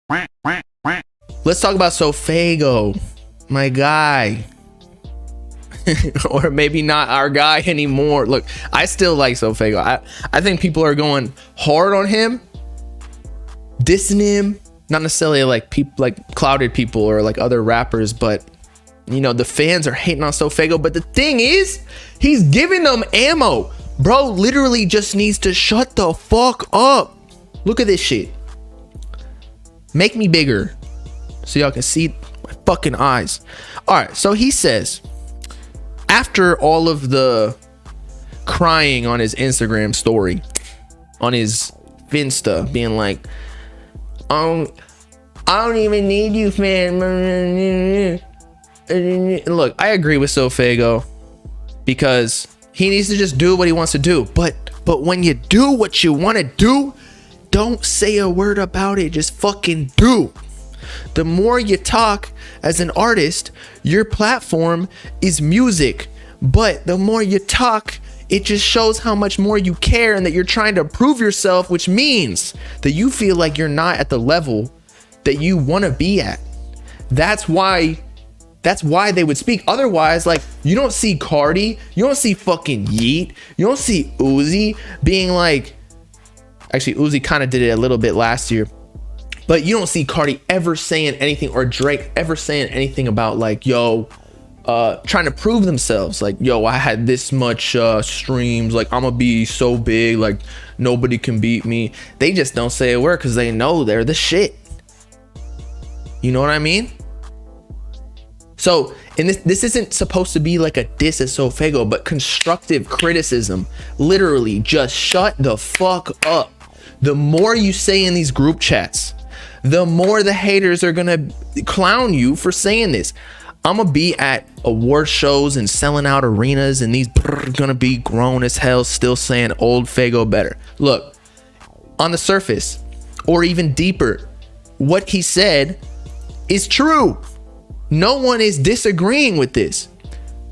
Let's talk about SoFaygo, my guy. Or maybe not our guy anymore. Look, I still like SoFaygo. I think people are going hard on him, dissing him, not necessarily like people, like clouded people or like other rappers, but you know, the fans are hating on SoFaygo. But the thing is, he's giving them ammo. Bro literally just needs to shut the fuck up. Look at this shit. Make me bigger so y'all can see my fucking eyes. All right, so he says, after all of the crying on his Instagram story, on his Finsta, being like, I don't even need you, fam. Look, I agree with SoFaygo because he needs to just do what he wants to do. But when you do what you want to do, don't say a word about it. Just fucking do. The more you talk as an artist, your platform is music. But the more you talk, it just shows how much more you care and that you're trying to prove yourself, which means that you feel like you're not at the level that you want to be at. That's why they would speak. Otherwise, like, you don't see Carti, you don't see fucking Yeet, you don't see Uzi being like, actually Uzi kind of did it a little bit last year, but you don't see Carti ever saying anything, or Drake ever saying anything about like, yo, trying to prove themselves, like, yo, I had this much streams, like I'm gonna be so big, like nobody can beat me. They just don't say a word because they know they're the shit. You know what I mean? So, and this isn't supposed to be like a diss at SoFaygo, but constructive criticism. Literally, just shut the fuck up. The more you say in these group chats, the more the haters are gonna clown you for saying this. I'm gonna be at award shows and selling out arenas, and these gonna be grown as hell still saying old Faygo better. Look, on the surface, or even deeper, what he said is true. No one is disagreeing with this.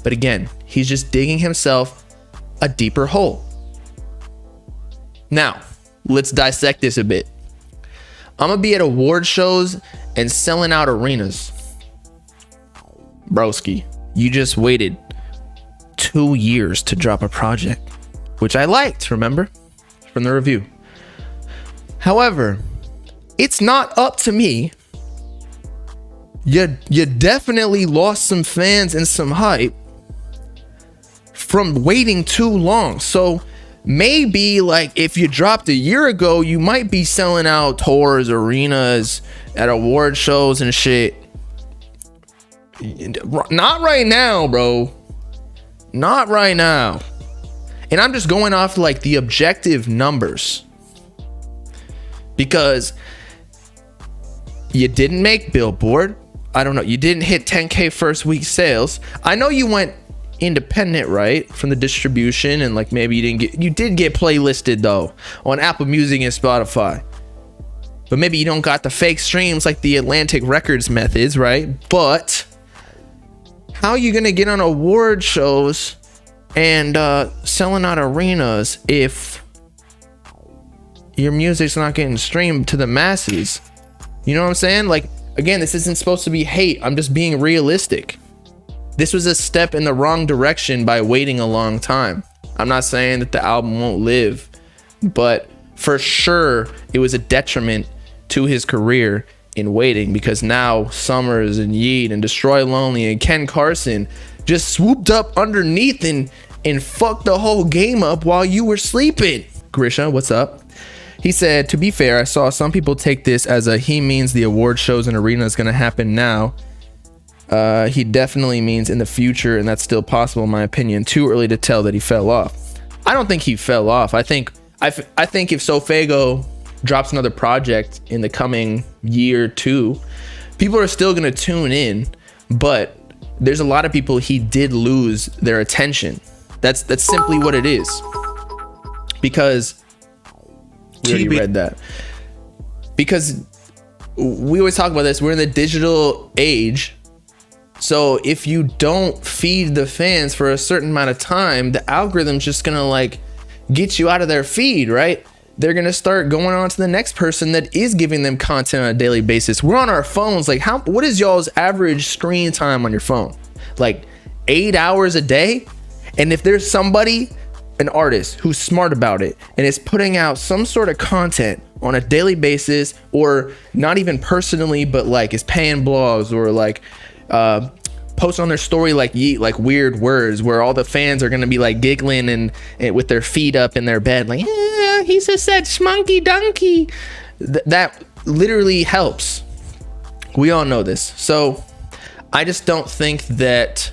But again, he's just digging himself a deeper hole. Now, let's dissect this a bit. I'm gonna be at award shows and selling out arenas. Broski, you just waited 2 years to drop a project, which I liked, remember? From the review. However, it's not up to me. You definitely lost some fans and some hype from waiting too long. So maybe like if you dropped a year ago, you might be selling out tours, arenas, at award shows and shit. Not right now, bro. Not right now. And I'm just going off like the objective numbers, because you didn't make Billboard. I don't know. You didn't hit 10K first week sales. I know you went independent, right? From the distribution, and like maybe you did get playlisted though on Apple Music and Spotify. But maybe you don't got the fake streams like the Atlantic Records methods, right? But how are you gonna get on award shows and selling out arenas if your music's not getting streamed to the masses? You know what I'm saying? Like, again, this isn't supposed to be hate. I'm just being realistic. This was a step in the wrong direction by waiting a long time. I'm not saying that the album won't live, but for sure it was a detriment to his career in waiting, because now Summers and Yeet and Destroy Lonely and Ken Carson just swooped up underneath and fucked the whole game up while you were sleeping. Grisha, what's up? He said, to be fair, I saw some people take this as he means the award shows and arena is going to happen now. He definitely means in the future, and that's still possible in my opinion. Too early to tell that he fell off. I don't think he fell off. I think if SoFaygo drops another project in the coming year or two, people are still going to tune in, but there's a lot of people he did lose their attention. That's simply what it is. Because we already read that. Because we always talk about this. We're in the digital age. So if you don't feed the fans for a certain amount of time, the algorithm's just gonna like get you out of their feed, right? they're going to start going on to the next person that is giving them content on a daily basis. We're on our phones. Like, what is y'all's average screen time on your phone? Like 8 hours a day? And if there's somebody, an artist who's smart about it and is putting out some sort of content on a daily basis, or not even personally, but like is paying blogs, or like post on their story like yeet, like weird words where all the fans are gonna be like giggling and with their feet up in their bed, like, yeah, he just said schmunky donkey. That literally helps. We all know this. So I just don't think that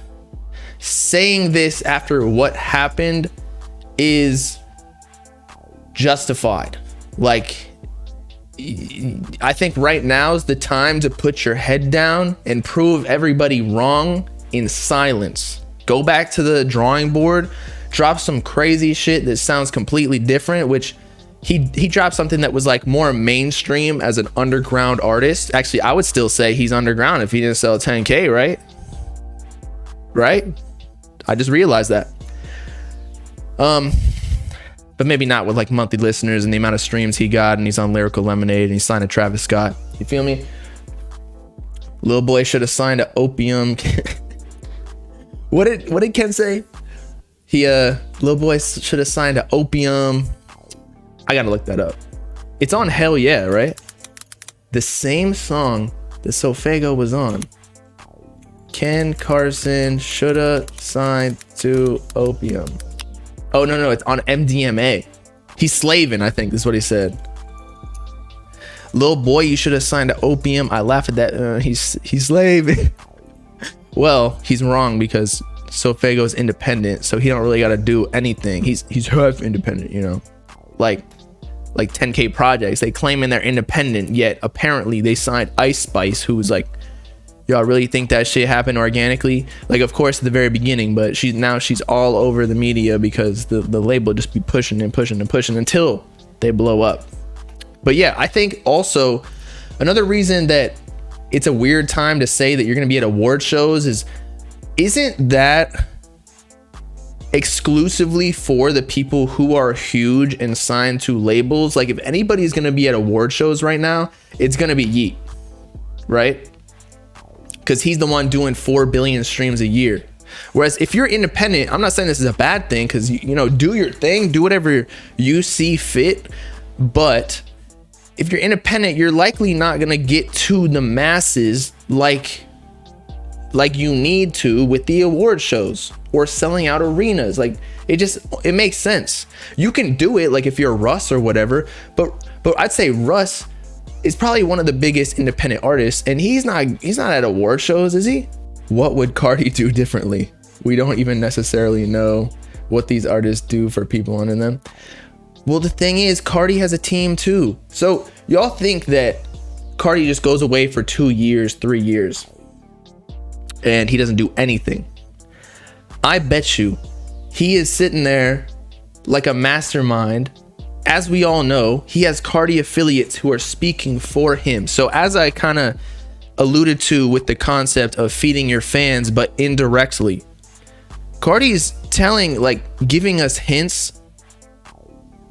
saying this after what happened is justified. Like, I think right now is the time to put your head down and prove everybody wrong in silence. Go back to the drawing board, drop some crazy shit that sounds completely different, which he dropped something that was like more mainstream as an underground artist. Actually, I would still say he's underground if he didn't sell 10K, right? I just realized that. But maybe not with like monthly listeners and the amount of streams he got, and he's on Lyrical Lemonade and he signed to Travis Scott. You feel me? Lil Boy should have signed to Opium. What did Ken say? Lil Boy should have signed to Opium. I gotta look that up. It's on Hell Yeah, right? The same song that SoFaygo was on. Ken Carson shoulda signed to Opium. Oh, no, it's on MDMA. He's slaving, I think is what he said. Lil Boy, you should have signed to Opium. I laugh at that. He's slaving. Well, he's wrong, because SoFaygo's independent, so he don't really got to do anything. He's half independent, you know, like 10K projects. They claiming they're independent, yet apparently they signed Ice Spice, who's like, y'all really think that shit happened organically? Like, of course, at the very beginning, but she's all over the media because the label just be pushing and pushing and pushing until they blow up. But yeah, I think also another reason that it's a weird time to say that you're going to be at award shows isn't that exclusively for the people who are huge and signed to labels? Like, if anybody's going to be at award shows right now, it's going to be Yeet, right? Because he's the one doing 4 billion streams a year. Whereas if you're independent, I'm not saying this is a bad thing, because, you know, do your thing, do whatever you see fit. But if you're independent, you're likely not going to get to the masses like you need to with the award shows or selling out arenas. Like, it makes sense. You can do it, like if you're Russ or whatever, but I'd say Russ is probably one of the biggest independent artists, and he's not at award shows, is he? What would Carti do differently? We don't even necessarily know what these artists do for people under them. Well, the thing is, Carti has a team too. So y'all think that Carti just goes away for 2 years, 3 years, and he doesn't do anything. I bet you he is sitting there like a mastermind. As we all know, he has Carti affiliates who are speaking for him. So as I kind of alluded to with the concept of feeding your fans, but indirectly, Carti's telling, like, giving us hints,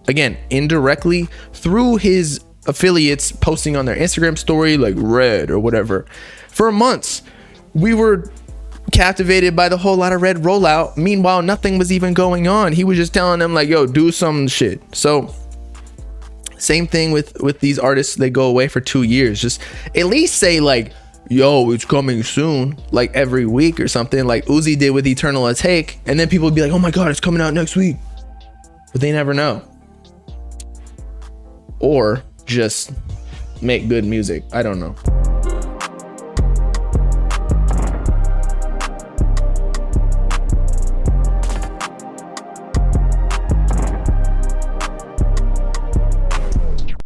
again, indirectly, through his affiliates posting on their Instagram story, like Red or whatever. For months, we were captivated by the whole lot of Red rollout. Meanwhile, nothing was even going on. He was just telling them, like, yo, do some shit. So same thing with these artists. They go away for 2 years. Just at least say, like, yo, it's coming soon, like every week or something, like Uzi did with Eternal Take, and then people would be like, oh my god, it's coming out next week. But they never know. Or just make good music. I don't know.